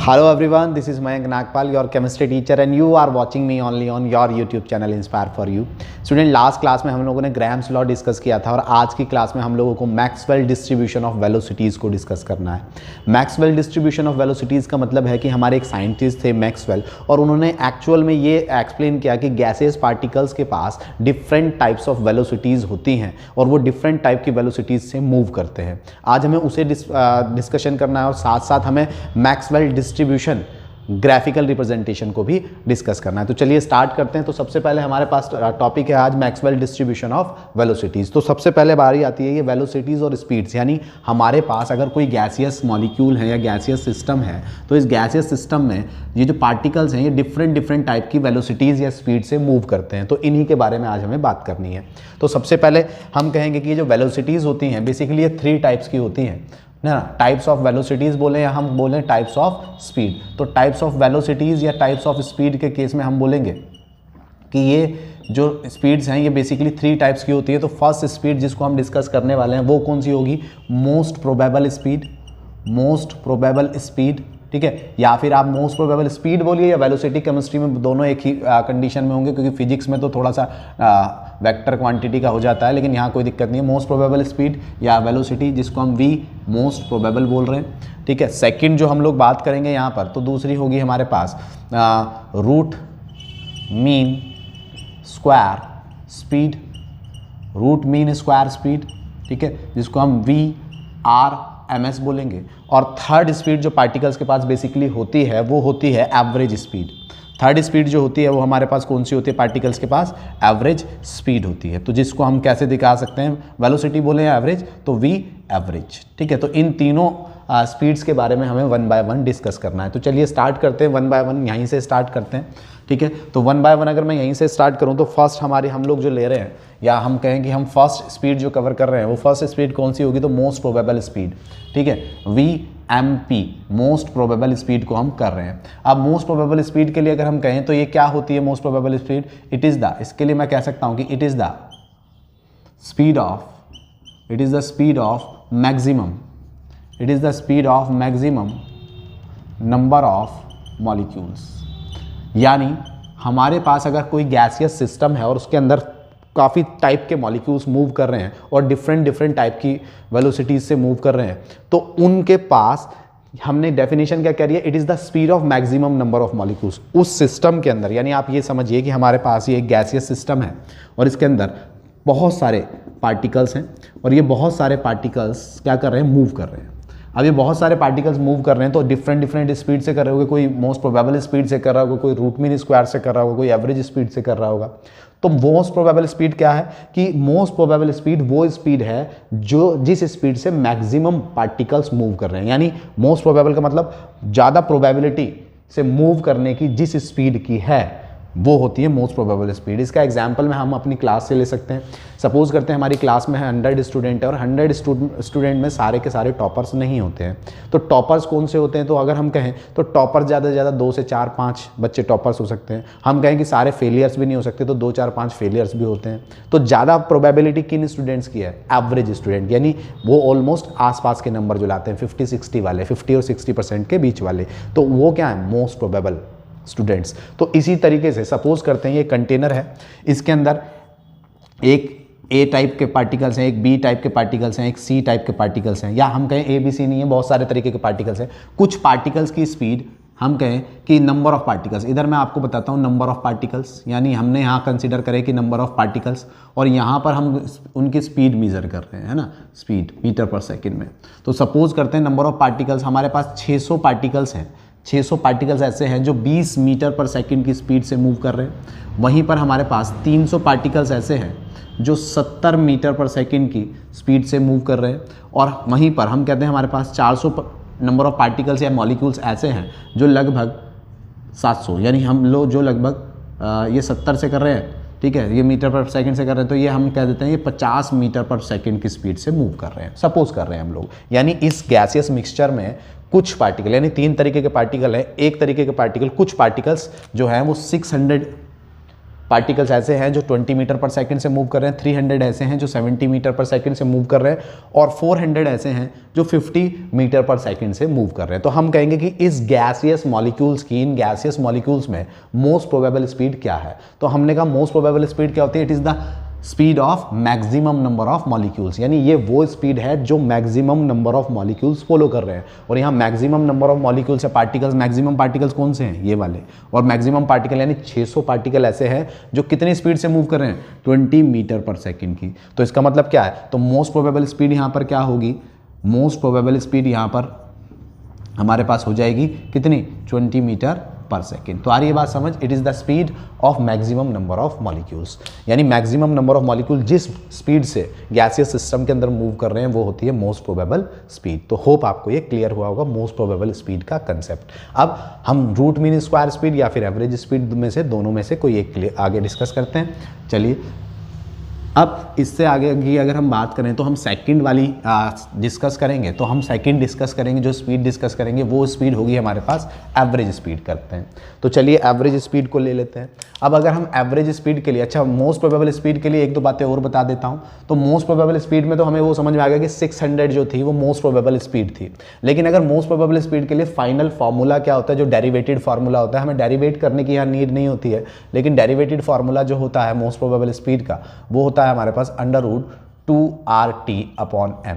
Hello everyone, this is Mayank Nagpal, your chemistry teacher and you are watching me only on your YouTube channel Inspire for You. Student last class में हम लोगों ने Graham's law discuss किया था और आज की class में हम लोगों को मैक्सवेल डिस्ट्रीब्यूशन ऑफ वेलोसिटीज़ को डिस्कस करना है। मैक्सवेल डिस्ट्रीब्यूशन ऑफ वेलोसिटीज़ का मतलब है कि हमारे एक साइंटिस्ट थे मैक्सवेल और उन्होंने एक्चुअल में ये एक्सप्लेन किया कि गैसेस पार्टिकल्स के पास डिफरेंट टाइप्स ऑफ वेलोसिटीज़ होती हैं और वो डिफरेंट टाइप की वेलोसिटीज़ से मूव करते हैं। आज हमें उसे डिस्कशन करना है और साथ साथ हमें मैक्सवेल डिस्ट्रीब्यूशन ग्राफिकल रिप्रेजेंटेशन को भी डिस्कस करना है। तो चलिए स्टार्ट करते हैं। तो सबसे पहले हमारे पास टॉपिक है आज मैक्सवेल डिस्ट्रीब्यूशन ऑफ वेलोसिटीज़। तो सबसे पहले बारी आती है ये वेलोसिटीज़ और स्पीड्स, यानी हमारे पास अगर कोई गैसियस मॉलिक्यूल है या गैसियस सिस्टम है तो इस गैसियस सिस्टम में ये जो पार्टिकल्स हैं ये डिफरेंट टाइप की वेलोसिटीज़ या स्पीड से मूव करते हैं। तो इन्हीं के बारे में आज हमें बात करनी है। तो सबसे पहले हम कहेंगे कि ये जो वेलोसिटीज़ होती हैं बेसिकली ये 3 टाइप्स की होती हैं ना। टाइप्स ऑफ वेलोसिटीज़ बोलें या हम बोलें टाइप्स ऑफ स्पीड। तो टाइप्स ऑफ वेलोसिटीज़ या टाइप्स ऑफ स्पीड के केस में हम बोलेंगे कि ये जो स्पीड्स हैं ये बेसिकली 3 टाइप्स की होती है। तो फर्स्ट स्पीड जिसको हम डिस्कस करने वाले हैं वो कौन सी होगी? मोस्ट प्रोबेबल स्पीड, ठीक है। या फिर आप मोस्ट प्रोबेबल स्पीड बोलिए या वेलोसिटी, केमिस्ट्री में दोनों एक ही कंडीशन में होंगे क्योंकि फिजिक्स में तो थोड़ा सा वेक्टर क्वांटिटी का हो जाता है, लेकिन यहाँ कोई दिक्कत नहीं है। मोस्ट प्रोबेबल स्पीड या वेलोसिटी जिसको हम वी मोस्ट प्रोबेबल बोल रहे हैं, ठीक है। सेकंड जो हम लोग बात करेंगे यहाँ पर तो दूसरी होगी हमारे पास रूट मीन स्क्वायर स्पीड, ठीक है, जिसको हम VRMS बोलेंगे। और थर्ड स्पीड जो पार्टिकल्स के पास बेसिकली होती है वो होती है एवरेज स्पीड। थर्ड स्पीड जो होती है वो हमारे पास कौन सी होती है? पार्टिकल्स के पास एवरेज स्पीड होती है। तो जिसको हम कैसे दिखा सकते हैं? वेलोसिटी बोले या एवरेज तो V एवरेज, ठीक है। तो इन तीनों स्पीड्स के बारे में हमें 1 बाय 1 डिस्कस करना है। तो चलिए स्टार्ट करते हैं 1 बाय 1, यहीं से स्टार्ट करते हैं, ठीक है। तो 1 बाय 1 अगर मैं यहीं से स्टार्ट करूं तो फर्स्ट हम लोग जो ले रहे हैं या हम कहें कि हम फर्स्ट स्पीड जो कवर कर रहे हैं वो फर्स्ट स्पीड कौन सी होगी? तो मोस्ट प्रोबेबल स्पीड, ठीक है, VMP मोस्ट प्रोबेबल स्पीड को हम कर रहे हैं। अब मोस्ट प्रोबेबल स्पीड के लिए अगर हम कहें तो ये क्या होती है मोस्ट प्रोबेबल स्पीड? इसके लिए मैं कह सकता हूं कि it is the speed of maximum number of molecules. यानी हमारे पास अगर कोई गैसियस सिस्टम है और उसके अंदर काफ़ी टाइप के मॉलिक्यूल्स मूव कर रहे हैं और डिफरेंट टाइप की वेलोसिटीज से मूव कर रहे हैं तो उनके पास हमने डेफिनेशन क्या करी है? It is the speed of maximum number of molecules उस सिस्टम के अंदर। यानी आप ये समझिए कि हमारे पास ये एक गैसियस सिस्टम है और इसके अंदर बहुत सारे पार्टिकल्स हैं और ये बहुत सारे पार्टिकल्स क्या कर रहे हैं? मूव कर रहे हैं। अब ये बहुत सारे पार्टिकल्स मूव कर रहे हैं तो डिफरेंट स्पीड से कर रहे होंगे। कोई मोस्ट प्रोबेबल स्पीड से कर रहा होगा, कोई रूट मीन स्क्वायर से कर रहा होगा, कोई एवरेज स्पीड से कर रहा होगा। तो मोस्ट प्रोबेबल स्पीड क्या है? कि मोस्ट प्रोबेबल स्पीड वो स्पीड है जो जिस स्पीड से मैक्सिमम पार्टिकल्स मूव कर रहे हैं। यानी मोस्ट प्रोबेबल का मतलब ज़्यादा प्रोबेबिलिटी से मूव करने की जिस स्पीड की है वो होती है मोस्ट प्रोबेबल स्पीड। इसका एग्जांपल में हम अपनी क्लास से ले सकते हैं। सपोज करते हैं हमारी क्लास में 100 स्टूडेंट है और 100 स्टूडेंट में सारे के सारे टॉपर्स नहीं होते हैं। तो टॉपर्स कौन से होते हैं? तो अगर हम कहें तो टॉपर ज़्यादा से ज़्यादा 2 से 4-5 बच्चे टॉपर्स हो सकते हैं। हम कहें कि सारे फेलियर्स भी नहीं हो सकते तो 2-4-5 फेलियर्स भी होते हैं। तो ज़्यादा प्रोबेबिलिटी किन स्टूडेंट्स की है? एवरेज स्टूडेंट, यानी वो ऑलमोस्ट आसपास के नंबर जो लाते हैं 50-60 वाले, 50 और 60% के बीच वाले, तो वो क्या है? Most probable students. तो इसी तरीके से सपोज करते हैं ये कंटेनर है, इसके अंदर एक A टाइप के पार्टिकल्स हैं, एक B टाइप के पार्टिकल्स हैं, एक C टाइप के पार्टिकल्स हैं, या हम कहें ABC नहीं है, बहुत सारे तरीके के पार्टिकल्स हैं। कुछ पार्टिकल्स की स्पीड हम कहें कि नंबर ऑफ पार्टिकल्स, इधर मैं आपको बताता हूँ नंबर ऑफ पार्टिकल्स, यानी हमने यहाँ कंसीडर करें कि नंबर ऑफ पार्टिकल्स और यहाँ पर हम उनकी स्पीड मेजर कर रहे हैं, है ना, स्पीड मीटर पर सेकेंड में। तो सपोज करते हैं नंबर ऑफ पार्टिकल्स हमारे पास 600 पार्टिकल्स हैं। 600 पार्टिकल्स ऐसे हैं जो 20 मीटर पर सेकंड की स्पीड से मूव कर रहे हैं। वहीं पर हमारे पास 300 पार्टिकल्स ऐसे हैं जो 70 मीटर पर सेकंड की स्पीड से मूव कर रहे हैं। और वहीं पर हम कहते हैं हमारे पास 400 नंबर ऑफ पार्टिकल्स या मॉलिक्यूल्स ऐसे हैं जो लगभग 700, यानी हम लोग जो लगभग ये 70 से कर रहे हैं, ठीक है, ये मीटर पर सेकंड से कर रहे हैं, तो ये हम कह देते हैं ये 50 मीटर पर सेकंड की स्पीड से मूव कर रहे हैं, सपोज कर रहे हैं हम लोग। यानी इस गैसियस मिक्सचर में कुछ पार्टिकल, यानी 3 तरीके के पार्टिकल हैं, एक तरीके के पार्टिकल, कुछ पार्टिकल्स जो हैं वो 600 पार्टिकल्स ऐसे हैं जो 20 मीटर पर सेकंड से मूव कर रहे हैं, 300 ऐसे हैं जो 70 मीटर पर सेकंड से मूव कर रहे हैं, और 400 ऐसे हैं जो 50 मीटर पर सेकंड से मूव कर रहे हैं। तो हम कहेंगे कि इस गैसियस मॉलिक्यूल्स की, इन गैसियस मॉलिक्यूल्स में मोस्ट प्रोबेबल स्पीड क्या है। तो हमने कहा मोस्ट प्रोबेबल स्पीड क्या होती है, it is the speed of maximum number of molecules, यानी ये वो स्पीड है जो maximum number of molecules follow कर रहे हैं। और यहाँ मैक्सिमम नंबर ऑफ मॉलिक्यूल्स है पार्टिकल्स, मैक्सिमम पार्टिकल्स कौन से हैं, ये वाले। और मैक्सिमम पार्टिकल यानी 600 पार्टिकल ऐसे हैं जो कितनी स्पीड से मूव कर रहे हैं, 20 मीटर पर सेकेंड की। तो इसका मतलब क्या है, तो मोस्ट प्रोबेबल स्पीड यहाँ पर क्या होगी, मोस्ट प्रोबेबल स्पीड यहाँ पर हमारे पास हो जाएगी कितनी, 20 मीटर पर सेकेंड। तो आ रही है बात समझ, it is the speed of maximum number of molecules, यानी मैक्सिमम नंबर ऑफ मॉलिक्यूल जिस स्पीड से गैसियस सिस्टम के अंदर मूव कर रहे हैं वो होती है मोस्ट प्रोबेबल स्पीड। तो होप आपको ये क्लियर हुआ होगा मोस्ट प्रोबेबल स्पीड का कंसेप्ट। अब हम रूट मीन स्क्वायर स्पीड या फिर एवरेज स्पीड में से, दोनों में से कोई एक आगे डिस्कस करते हैं। चलिए, अब इससे आगे की अगर हम बात करें तो हम सेकंड वाली डिस्कस करेंगे। तो हम सेकंड डिस्कस करेंगे, जो स्पीड डिस्कस करेंगे वो स्पीड होगी हमारे पास एवरेज स्पीड करते हैं। तो चलिए एवरेज स्पीड को ले लेते हैं। अब अगर हम एवरेज स्पीड के लिए, अच्छा मोस्ट प्रोबेबल स्पीड के लिए एक दो बातें और बता देता हूँ। तो मोस्ट प्रोबेबल स्पीड में तो हमें वो समझ में आ गया कि 600 जो थी वो मोस्ट प्रोबेबल स्पीड थी। लेकिन अगर मोस्ट प्रोबेबल स्पीड के लिए फाइनल फार्मूला क्या होता है, जो डेरिवेटेड फार्मूला होता है, हमें डेरिवेट करने की यहाँ नीड नहीं होती है, लेकिन डेरिवेटेड फार्मूला जो होता है मोस्ट प्रोबेबल स्पीड का, वो होता है हमारे पास √2RT/m।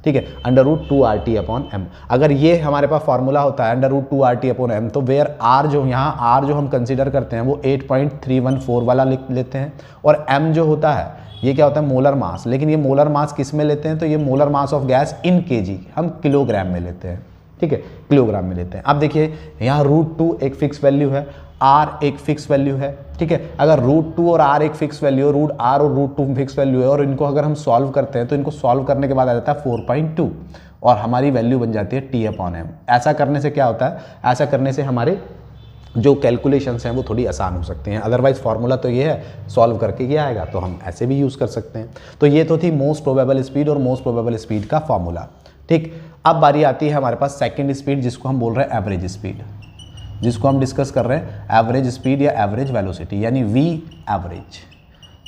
ठीक है, √2RT/m। अगर ये हमारे पास फार्मूला होता है √2RT/m, तो वेयर r जो यहाँ r जो हम कंसीडर करते हैं वो 8.314 वाला लिख लेते हैं, और m जो होता है ये क्या होता है, मोलर मास। लेकिन ये मोलर मास किस में लेते हैं, तो ये molar mass of gas in kg, हम किलोग्राम में लेते हैं। ठीक है, किलोग्राम में लेते हैं। अब देखिए यहाँ √2 एक फिक्स वैल्यू है, r एक फिक्स वैल्यू है। ठीक है, अगर √2 और r एक फिक्स वैल्यू है, √r और √2 फिक्स वैल्यू है, और इनको अगर हम सॉल्व करते हैं तो इनको सॉल्व करने के बाद आ जाता है 4.2, और हमारी वैल्यू बन जाती है T/m। ऐसा करने से क्या होता है, ऐसा करने से हमारे जो कैलकुलेशंस हैं वो थोड़ी आसान हो सकते हैं। अदरवाइज फार्मूला तो ये है, सॉल्व करके ये आएगा, तो हम ऐसे भी यूज़ कर सकते हैं। तो ये तो थी मोस्ट प्रोबेबल स्पीड और मोस्ट प्रोबेबल स्पीड का फार्मूला। ठीक, अब बारी आती है हमारे पास सेकंड स्पीड, जिसको हम बोल रहे हैं एवरेज स्पीड, जिसको हम डिस्कस कर रहे हैं एवरेज स्पीड या एवरेज वेलोसिटी, यानी वी एवरेज।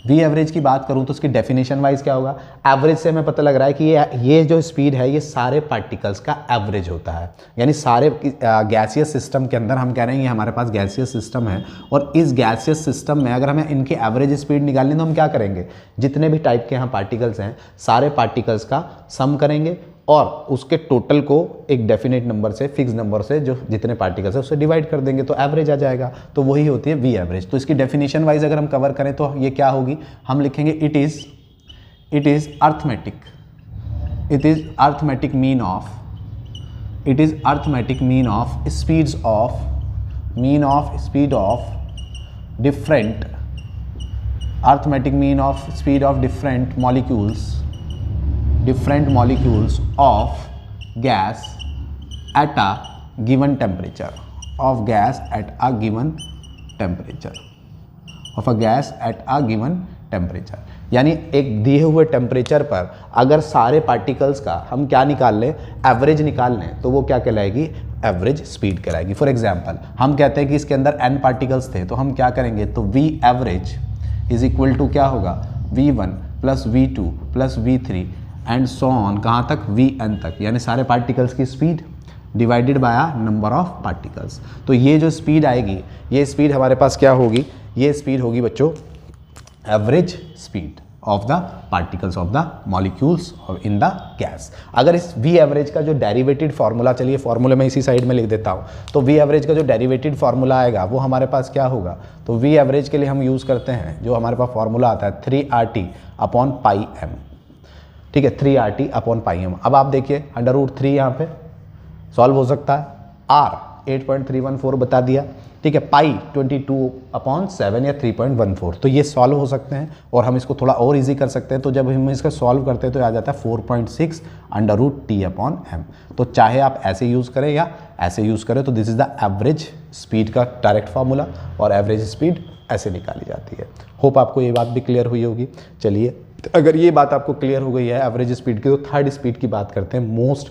वी एवरेज की बात करूं तो उसकी डेफिनेशन वाइज क्या होगा, एवरेज से हमें पता लग रहा है कि ये जो स्पीड है ये सारे पार्टिकल्स का एवरेज होता है। यानी सारे गैसियस सिस्टम के अंदर हम कह रहे हैं ये हमारे पास गैसियस सिस्टम है, और इस गैसियस सिस्टम में अगर हमें इनकी एवरेज स्पीड निकालनी तो हम क्या करेंगे, जितने भी टाइप के यहाँ पार्टिकल्स हैं सारे पार्टिकल्स का सम करेंगे, और उसके टोटल को एक डेफिनेट नंबर से, फिक्स नंबर से, जो जितने पार्टिकल्स है उससे डिवाइड कर देंगे तो एवरेज आ जाएगा। तो वही होती है वी एवरेज। तो इसकी डेफिनेशन वाइज अगर हम कवर करें तो ये क्या होगी, हम लिखेंगे it is arithmetic mean of speed of different molecules of gas at a given temperature, यानी एक दिए हुए टेम्परेचर पर अगर सारे पार्टिकल्स का हम क्या निकाल लें, एवरेज निकाल लें, तो वो क्या कहलाएगी, एवरेज स्पीड कहलाएगी। फॉर एग्जांपल हम कहते हैं कि इसके अंदर n पार्टिकल्स थे, तो हम क्या करेंगे, तो v average is equal to क्या होगा, v1 plus v2 plus v3 and so on, कहाँ तक, vn तक, यानी सारे पार्टिकल्स की speed divided by number of particles. तो ये जो स्पीड आएगी, ये स्पीड हमारे पास क्या होगी, ये स्पीड होगी बच्चों average speed of the particles of the molecules in the gas. अगर इस वी एवरेज का जो डेरिवेटेड फार्मूला, चलिए फार्मूले में इसी साइड में लिख देता हूँ, तो वी एवरेज का जो डेरिवेटेड फार्मूला आएगा वो हमारे पास क्या होगा, तो वी एवरेज के लिए हम यूज़ करते हैं जो हमारे पास फार्मूला आता है 3RT/πm। ठीक है, 3RT/πm। अब आप देखिए √3 यहाँ पे सॉल्व हो सकता है, R 8.314 बता दिया, ठीक है, पाई 22/7 या 3.14, तो ये सॉल्व हो सकते हैं। और हम इसको थोड़ा और इजी कर सकते हैं, तो जब हम इसका सॉल्व करते हैं तो आ जाता है 4.6 √T/m। तो चाहे आप ऐसे यूज़ करें या ऐसे यूज़ करें, तो this is the average speed का डायरेक्ट फार्मूला, और एवरेज स्पीड ऐसे निकाली जाती है। होप आपको ये बात भी क्लियर हुई होगी। चलिए, अगर ये बात आपको क्लियर हो गई है एवरेज स्पीड की, तो थर्ड स्पीड की बात करते हैं, मोस्ट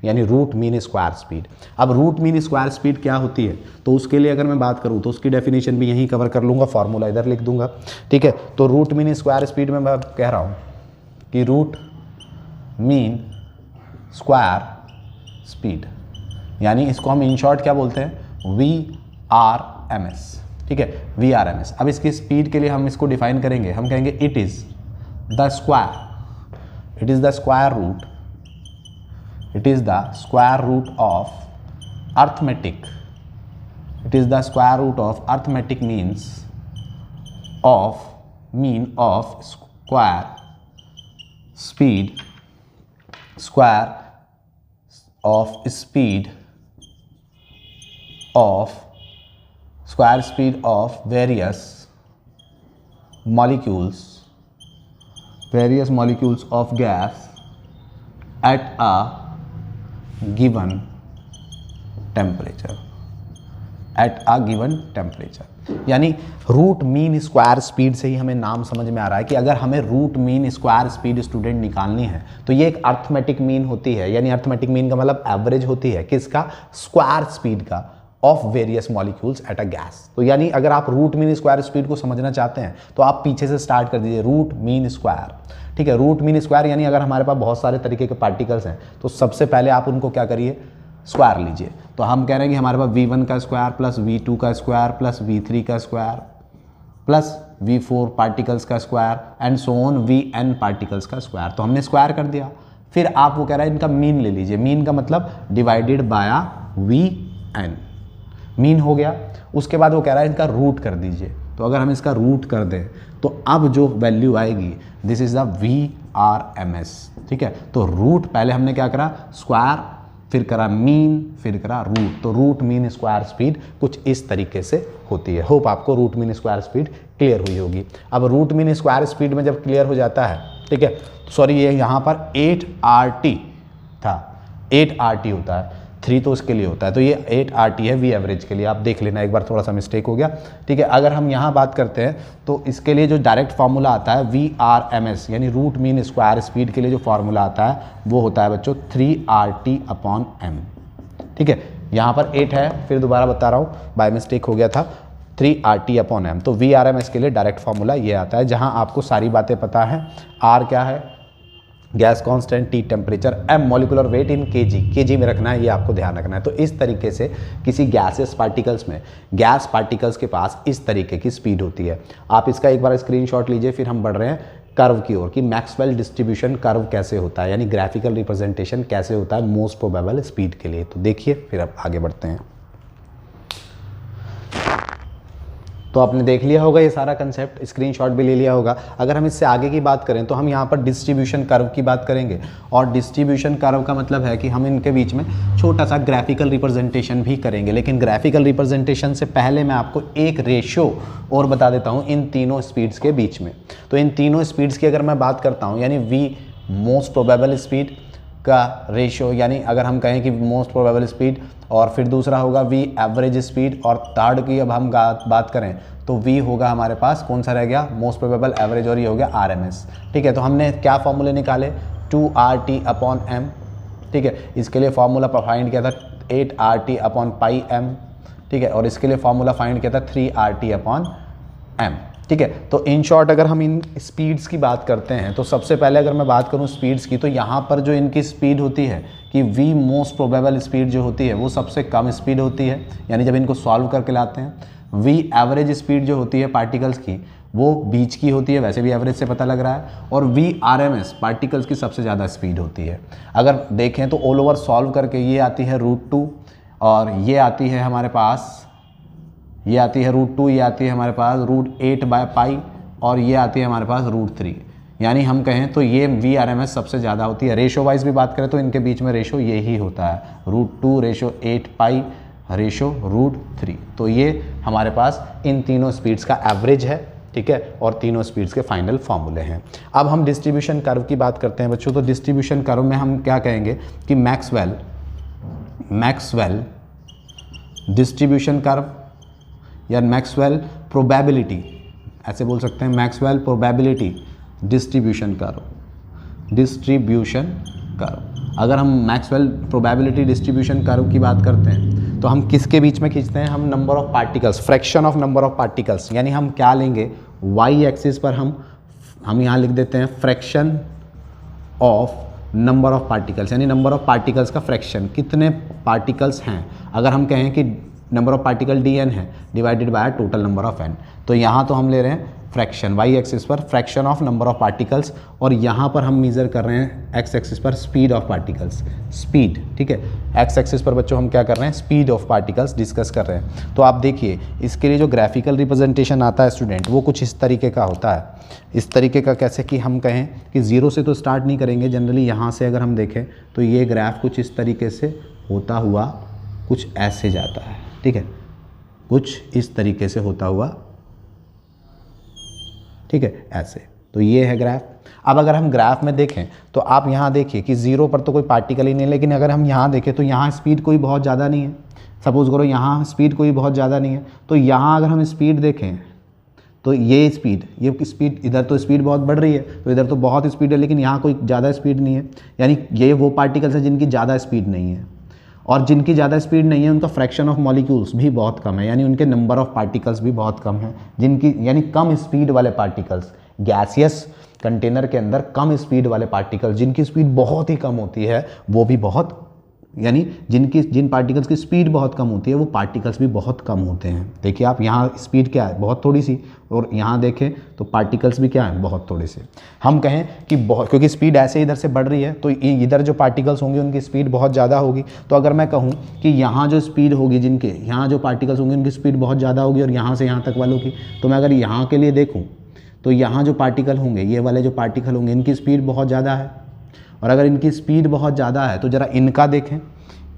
यानी रूट मीन स्क्वायर स्पीड। अब रूट मीन स्क्वायर स्पीड क्या होती है, तो उसके लिए अगर मैं बात करूँ तो उसकी डेफिनेशन भी यहीं कवर कर लूँगा, फॉर्मूला इधर लिख दूंगा, ठीक है। तो रूट मीन स्क्वायर स्पीड में मैं कह रहा हूँ कि रूट मीन स्क्वायर स्पीड, यानी इसको हम इन शॉर्ट क्या बोलते हैं, VRMS, ठीक है, VRMS। अब इसकी स्पीड के लिए हम इसको डिफाइन करेंगे, हम कहेंगे it is the square root of arithmetic, mean of square speed of various molecules of gas at a given temperature, यानी रूट मीन स्क्वायर स्पीड से ही हमें नाम समझ में आ रहा है कि अगर हमें root mean square speed student निकालनी है तो ये एक अर्थमेटिक मीन होती है, यानी अर्थमेटिक मीन का मतलब एवरेज होती है किसका, स्क्वायर स्पीड का, of various molecules at a gas. तो यानी अगर आप रूट मीन स्क्वायर स्पीड को समझना चाहते हैं तो आप पीछे से स्टार्ट कर दीजिए, रूट मीन स्क्वायर, ठीक है। रूट मीन स्क्वायर यानी अगर हमारे पास बहुत सारे तरीके के पार्टिकल्स हैं तो सबसे पहले आप उनको क्या करिए, स्क्वायर लीजिए। तो हम कह रहे हैं कि हमारे पास V1 का स्क्वायर प्लस V2 का स्क्वायर प्लस V3 का स्क्वायर प्लस V4 पार्टिकल्स का square and so on Vn particles का स्क्वायर। तो हमने स्क्वायर कर दिया, फिर आप वो कह रहा है इनका मीन ले लीजिए, मीन का मतलब डिवाइडेड बाय Vn, मीन हो गया। उसके बाद वो कह रहा है इनका रूट कर दीजिए, तो अगर हम इसका रूट कर दें तो अब जो वैल्यू आएगी दिस इज द VRMS, ठीक है। तो रूट पहले हमने क्या करा, स्क्वायर, फिर करा मीन, फिर करा रूट। तो रूट मीन स्क्वायर स्पीड कुछ इस तरीके से होती है। होप आपको root mean square speed clear हुई होगी। अब रूट मीन स्क्वायर स्पीड में जब क्लियर हो जाता है, ठीक है, सॉरी ये यहाँ पर 8RT था, 8RT होता है, 3 तो उसके लिए होता है, तो ये 8RT है वी एवरेज के लिए, आप देख लेना एक बार, थोड़ा सा मिस्टेक हो गया, ठीक है। अगर हम यहाँ बात करते हैं तो इसके लिए जो डायरेक्ट फार्मूला आता है VRMS यानी रूट मीन स्क्वायर स्पीड के लिए जो फार्मूला आता है वो होता है बच्चों 3RT/m, ठीक है। यहाँ पर 8 है, फिर दोबारा बता रहा हूँ, बाय मिस्टेक हो गया था, 3RT/m। तो VRMS के लिए डायरेक्ट फार्मूला ये आता है, जहाँ आपको सारी बातें पता है। R क्या है, gas constant, T temperature, M molecular weight in KG में रखना है, ये आपको ध्यान रखना है। तो इस तरीके से किसी गैसेस पार्टिकल्स में, गैस पार्टिकल्स के पास इस तरीके की स्पीड होती है। आप इसका एक बार स्क्रीनशॉट लीजिए, फिर हम बढ़ रहे हैं कर्व की ओर कि मैक्सवेल डिस्ट्रीब्यूशन कर्व कैसे होता है, यानी ग्राफिकल रिप्रेजेंटेशन कैसे होता है मोस्ट प्रोबेबल स्पीड के लिए। तो देखिए, फिर अब आगे बढ़ते हैं। तो आपने देख लिया होगा ये सारा कंसेप्ट, स्क्रीनशॉट भी ले लिया होगा। अगर हम इससे आगे की बात करें तो हम यहाँ पर डिस्ट्रीब्यूशन कर्व की बात करेंगे, और डिस्ट्रीब्यूशन कर्व का मतलब है कि हम इनके बीच में छोटा सा ग्राफिकल रिप्रेजेंटेशन भी करेंगे। लेकिन ग्राफिकल रिप्रेजेंटेशन से पहले मैं आपको एक रेशो और बता देता हूँ इन तीनों स्पीड्स के बीच में। तो इन तीनों स्पीड्स की अगर मैं बात करता हूँ, यानी V मोस्ट प्रोबेबल स्पीड का रेशो, यानी अगर हम कहें कि मोस्ट प्रोबेबल स्पीड, और फिर दूसरा होगा V एवरेज स्पीड, और थर्ड की अब हम बात करें तो V होगा हमारे पास, कौन सा रह गया, मोस्ट प्रोबेबल एवरेज, और ये हो गया RMS, ठीक है। तो हमने क्या फॉर्मूले निकाले, 2RT/m, ठीक है। इसके लिए फार्मूला फाइंड किया था 8RT/m, ठीक है, और इसके लिए फार्मूला फाइंड किया था 3RT/m, ठीक है। तो इन शॉर्ट अगर हम इन स्पीड्स की बात करते हैं तो सबसे पहले अगर मैं बात करूं स्पीड्स की, तो यहाँ पर जो इनकी स्पीड होती है कि V मोस्ट प्रोबेबल स्पीड जो होती है वो सबसे कम स्पीड होती है, यानी जब इनको सॉल्व करके लाते हैं। V एवरेज स्पीड जो होती है पार्टिकल्स की वो बीच की होती है, वैसे भी एवरेज से पता लग रहा है, और VRMS पार्टिकल्स की सबसे ज़्यादा स्पीड होती है। अगर देखें तो ऑल ओवर सॉल्व करके ये आती है √2, और ये आती है हमारे पास, ये आती है √2, ये आती है हमारे पास √8/π, और ये आती है हमारे पास √3। यानी हम कहें तो ये VRMS सबसे ज़्यादा होती है। रेशो वाइज भी बात करें तो इनके बीच में रेशो ये ही होता है, √2:8π √3। तो ये हमारे पास इन तीनों स्पीड्स का एवरेज है, ठीक है, और तीनों स्पीड्स के फाइनल फॉर्मूले हैं। अब हम डिस्ट्रीब्यूशन कर्व की बात करते हैं बच्चों। तो डिस्ट्रीब्यूशन कर्व में हम क्या कहेंगे कि मैक्सवेल डिस्ट्रीब्यूशन कर्व या मैक्सवेल प्रोबेबिलिटी, ऐसे बोल सकते हैं, मैक्सवेल प्रोबेबिलिटी डिस्ट्रीब्यूशन कर्व। अगर हम मैक्सवेल प्रोबेबिलिटी डिस्ट्रीब्यूशन कर्व की बात करते हैं तो हम किसके बीच में खींचते हैं, हम number of particles, fraction of number of particles, यानी हम क्या लेंगे, वाई एक्सिस पर हम यहाँ लिख देते हैं fraction of number of particles, यानी नंबर ऑफ पार्टिकल्स का फ्रैक्शन, कितने पार्टिकल्स हैं। अगर हम कहें कि नंबर ऑफ पार्टिकल dn है divided by total number of n, तो यहाँ तो हम ले रहे हैं फ्रैक्शन वाई एक्सिस पर fraction of number of particles, और यहाँ पर हम मेज़र कर रहे हैं एक्स एक्सिस पर स्पीड ऑफ पार्टिकल्स, स्पीड, ठीक है। एक्स एक्सिस पर बच्चों हम क्या कर रहे हैं, स्पीड ऑफ पार्टिकल्स डिस्कस कर रहे हैं। तो आप देखिए इसके लिए जो ग्राफिकल रिप्रेजेंटेशन आता है स्टूडेंट, वो कुछ इस तरीके का होता है। इस तरीके का कैसे कि हम कहें कि ज़ीरो से तो स्टार्ट नहीं करेंगे जनरली, यहाँ से अगर हम देखें तो ये ग्राफ कुछ इस तरीके से होता हुआ कुछ ऐसे जाता है, ठीक है, कुछ इस तरीके से होता हुआ, ठीक है, ऐसे। तो ये है ग्राफ। अब अगर हम ग्राफ में देखें तो आप यहाँ देखिए कि ज़ीरो पर तो कोई पार्टिकल ही नहीं है, लेकिन अगर हम यहाँ देखें तो यहाँ स्पीड कोई बहुत ज़्यादा नहीं है। सपोज़ करो यहाँ स्पीड कोई बहुत ज़्यादा नहीं है, तो यहाँ अगर हम स्पीड देखें तो ये स्पीड इधर तो स्पीड बहुत बढ़ रही है, तो इधर तो बहुत स्पीड है, लेकिन यहाँ कोई ज़्यादा स्पीड नहीं है, यानी ये वो पार्टिकल्स हैं जिनकी ज़्यादा स्पीड नहीं है। और जिनकी ज़्यादा स्पीड नहीं है उनका फ्रैक्शन ऑफ मॉलिक्यूल्स भी बहुत कम है, यानी उनके नंबर ऑफ पार्टिकल्स भी बहुत कम है। जिनकी यानी कम स्पीड वाले पार्टिकल्स, गैसियस कंटेनर के अंदर कम स्पीड वाले पार्टिकल्स जिनकी स्पीड बहुत ही कम होती है, वो भी बहुत, यानी जिन पार्टिकल्स की स्पीड बहुत कम होती है वो पार्टिकल्स भी बहुत कम होते हैं। देखिए आप यहाँ स्पीड क्या है, बहुत थोड़ी सी, और यहाँ देखें तो पार्टिकल्स भी क्या है, बहुत थोड़े से। हम कहें कि बहुत, क्योंकि स्पीड ऐसे इधर से बढ़ रही है तो इधर जो पार्टिकल्स होंगे उनकी स्पीड बहुत ज़्यादा होगी। तो अगर मैं कहूँ कि यहाँ जो स्पीड होगी, जिनके यहाँ जो पार्टिकल्स होंगे उनकी स्पीड बहुत ज़्यादा होगी और यहाँ से यहाँ तक वालों की, तो मैं अगर यहाँ के लिए देखूँ तो यहाँ जो पार्टिकल होंगे, ये वाले जो पार्टिकल होंगे, इनकी स्पीड बहुत ज़्यादा है। और अगर इनकी स्पीड बहुत ज़्यादा है तो ज़रा इनका देखें,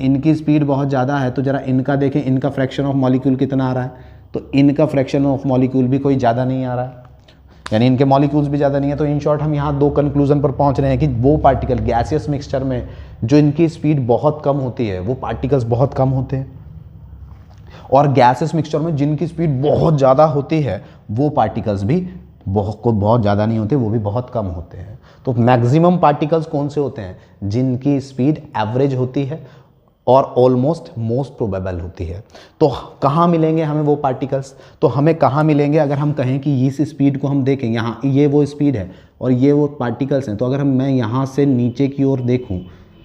इनकी स्पीड बहुत ज़्यादा है तो ज़रा इनका देखें, इनका फ्रैक्शन ऑफ मॉलिक्यूल कितना आ रहा है, तो इनका फ्रैक्शन ऑफ मॉलिक्यूल भी कोई ज़्यादा नहीं आ रहा है, यानी इनके मॉलिक्यूल्स भी ज़्यादा नहीं है। तो इन शॉर्ट हम यहाँ दो कंक्लूजन पर पहुँच रहे हैं कि वो पार्टिकल गैसियस मिक्सचर में जो इनकी स्पीड बहुत कम होती है वो पार्टिकल्स बहुत कम होते हैं, और गैसियस मिक्सचर में जिनकी स्पीड बहुत ज़्यादा होती है वो पार्टिकल्स भी बहुत ज़्यादा नहीं होते, वो भी बहुत कम होते हैं। तो मैक्सिमम पार्टिकल्स कौन से होते हैं, जिनकी स्पीड एवरेज होती है और ऑलमोस्ट मोस्ट प्रोबेबल होती है। तो कहाँ मिलेंगे हमें वो पार्टिकल्स, तो हमें कहाँ मिलेंगे, अगर हम कहें कि इस स्पीड को हम देखें, यहाँ ये वो स्पीड है और ये वो पार्टिकल्स हैं, तो अगर मैं यहाँ से नीचे की ओर देखूँ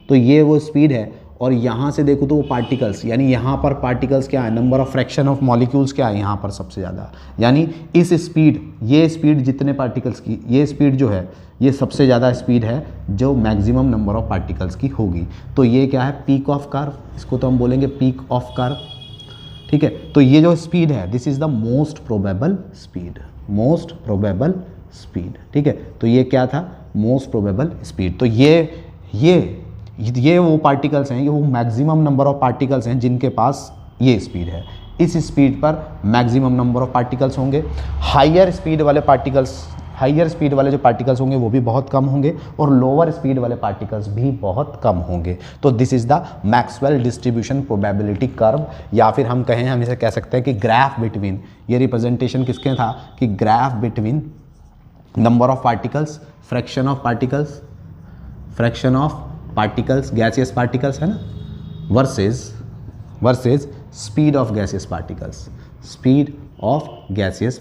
तो ये वो स्पीड है, और यहाँ से देखूँ तो वो पार्टिकल्स, यानी यहाँ पर पार्टिकल्स क्या है, number of fraction of molecules क्या है यहाँ पर सबसे ज़्यादा, यानी इस स्पीड, ये स्पीड जितने पार्टिकल्स की, ये स्पीड जो है ये सबसे ज़्यादा स्पीड है जो मैक्सिमम नंबर ऑफ पार्टिकल्स की होगी। तो ये क्या है, पीक ऑफ कर्व, इसको तो हम बोलेंगे पीक ऑफ कर्व, ठीक है। तो ये जो स्पीड है, this is the most probable speed, most probable speed, ठीक है। तो ये क्या था, मोस्ट प्रोबेबल स्पीड। तो ये वो पार्टिकल्स हैं, ये वो मैक्सिमम नंबर ऑफ पार्टिकल्स हैं जिनके पास ये स्पीड है। इस स्पीड पर मैक्सिमम नंबर ऑफ पार्टिकल्स होंगे। हायर स्पीड वाले जो पार्टिकल्स होंगे वो भी बहुत कम होंगे, और लोअर स्पीड वाले पार्टिकल्स भी बहुत कम होंगे। तो this is the Maxwell distribution probability curve, या फिर हम कहें, हम इसे कह सकते हैं कि ग्राफ बिटवीन, ये रिप्रेजेंटेशन किसके था कि graph between number of particles, fraction of particles gaseous particles है ना, versus speed of gaseous particles, speed of gaseous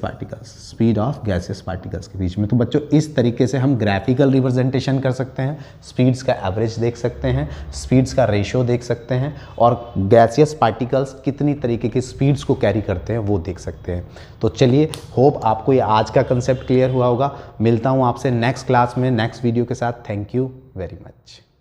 particles के बीच में। तो बच्चों इस तरीके से हम ग्राफिकल रिप्रेजेंटेशन कर सकते हैं, स्पीड्स का एवरेज देख सकते हैं, स्पीड्स का रेशियो देख सकते हैं, और गैसियस पार्टिकल्स कितनी तरीके की स्पीड्स को कैरी करते हैं वो देख सकते हैं। तो चलिए, होप आपको ये आज का कंसेप्ट क्लियर हुआ होगा। मिलता हूँ आपसे नेक्स्ट क्लास में नेक्स्ट वीडियो के साथ। Thank you very much.